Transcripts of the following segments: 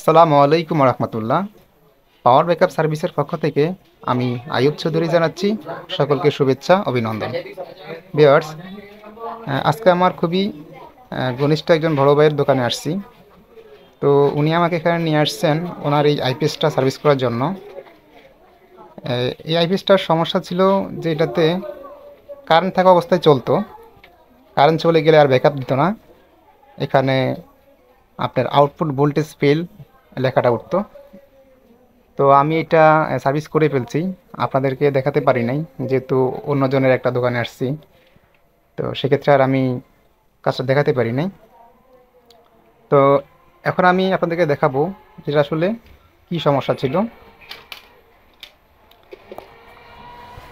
আসসালামু আলাইকুম রহমতুল্লাহ। Power backup সার্ভিসের পক্ষ থেকে আমি আইয়ুব চৌধুরী জানাচ্ছি সকলকে শুভেচ্ছা অভিনন্দন। ভিউয়ার্স, আজকে আমার খুবই ঘনিষ্ঠ একজন বড় ভাইয়ের দোকানে আসছি। তো উনি আমাকে এখানে নিয়ে আসছেন ওনার এই আইপিএসটা সার্ভিস করার জন্য। এই আইপিএসটার সমস্যা ছিল যে এটাতে কারেন্ট থাকা অবস্থায় চলতো, কারেন্ট চলে গেলে আর ব্যাকআপ দিত না। এখানে আপনার আউটপুট ভোল্টেজ ফেল লেখাটা উঠতো। তো আমি এটা সার্ভিস করে ফেলছি, আপনাদেরকে দেখাতে পারি নাই যেহেতু অন্যজনের একটা দোকানে আসছি। তো সেক্ষেত্রে আর আমি কাজটা দেখাতে পারি নাই। তো এখন আমি আপনাদেরকে দেখাবো যেটা আসলে কি সমস্যা ছিল।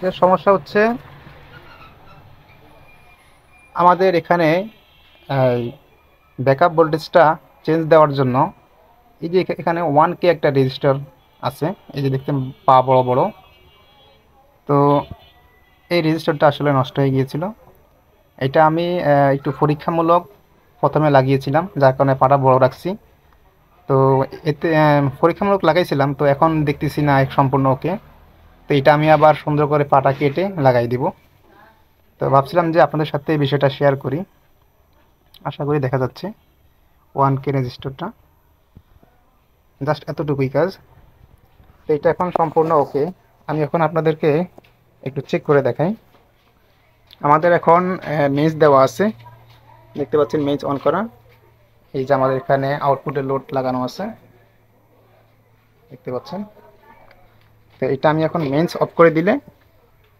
এর সমস্যা হচ্ছে আমাদের এখানে ব্যাকআপ ভোল্টেজটা চেঞ্জ দেওয়ার জন্য এই যে এখানে 1K একটা রেজিস্টার আছে, এই যে দেখতে পা বড় বড়। তো এই রেজিস্টারটা আসলে নষ্ট হয়ে গিয়েছিল। এটা আমি একটু পরীক্ষামূলক প্রথমে লাগিয়েছিলাম, যার কারণে পাটা বড় রাখছি। তো এতে পরীক্ষামূলক লাগাইছিলাম, তো এখন দেখতেছি না সম্পূর্ণ ওকে। তো এটা আমি আবার সুন্দর করে পাটা কেটে লাগাই দিব। তো ভাবছিলাম যে আপনাদের সাথে এই বিষয়টা শেয়ার করি। আশা করি দেখা যাচ্ছে 1K রেজিস্টারটা, জাস্ট এতটুকুই কাজ। তো এটা এখন সম্পূর্ণ ওকে। আমি এখন আপনাদেরকে একটু চেক করে দেখাই। আমাদের এখন মেজ দেওয়া আছে, দেখতে পাচ্ছেন মেজ অন করা। এই যে আমাদের এখানে আউটপুটে লোড লাগানো আছে, দেখতে পাচ্ছেন। তো এটা আমি এখন মেন্স অফ করে দিলে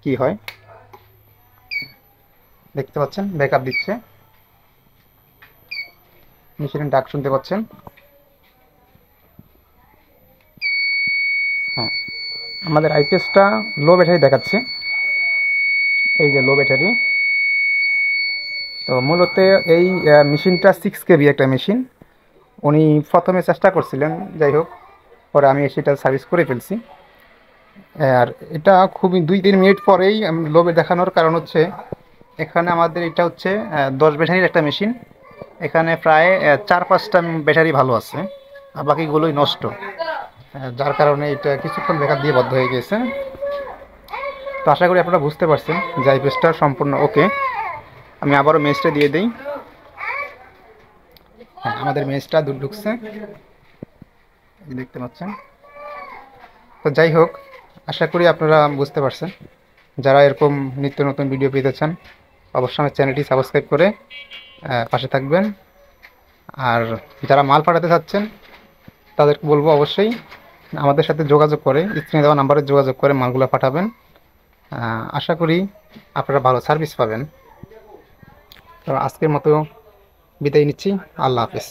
কি হয় দেখতে পাচ্ছেন, ব্যাকআপ দিচ্ছে, মেশিনের ডাক শুনতে পাচ্ছেন। হ্যাঁ, আমাদের আইপিএসটা লো ব্যাটারি দেখাচ্ছে, এই যে লো ব্যাটারি। তো মূলত এই মেশিনটা 6 KB একটা মেশিন। উনি প্রথমে চেষ্টা করছিলেন, যাই হোক পরে আমি সেটা সার্ভিস করে ফেলছি। আর এটা খুবই 2-3 মিনিট পরেই লো দেখানোর কারণ হচ্ছে এখানে আমাদের এটা হচ্ছে 10 ব্যাটারির একটা মেশিন। এখানে প্রায় 4-5টা ব্যাটারি ভালো আছে, আর বাকিগুলোই নষ্ট। যার কারণে এটা কিছুক্ষণ ব্যাকআপ দিয়ে বন্ধ হয়ে গেছে। তো আশা করি আপনারা বুঝতে পারছেন যে আইপিএসটা সম্পূর্ণ ওকে। আমি আবারও মেজটা দিয়ে দিই। হ্যাঁ, আমাদের মেজটা দুধ ঢুকছে, দেখতে পাচ্ছেন। তো যাই হোক, আশা করি আপনারা বুঝতে পারছেন। যারা এরকম নিত্য নতুন ভিডিও পেতে চান অবশ্যই আমার চ্যানেলটি সাবস্ক্রাইব করে পাশে থাকবেন। আর যারা মাল পাঠাতে চাচ্ছেন তাদেরকে বলবো অবশ্যই আমাদের সাথে যোগাযোগ করে, স্ক্রিনে দেওয়া নাম্বারে যোগাযোগ করে মালগুলো পাঠাবেন। আশা করি আপনারা ভালো সার্ভিস পাবেন। তো আজকের মতো বিদায় নিচ্ছি। আল্লাহ হাফেজ।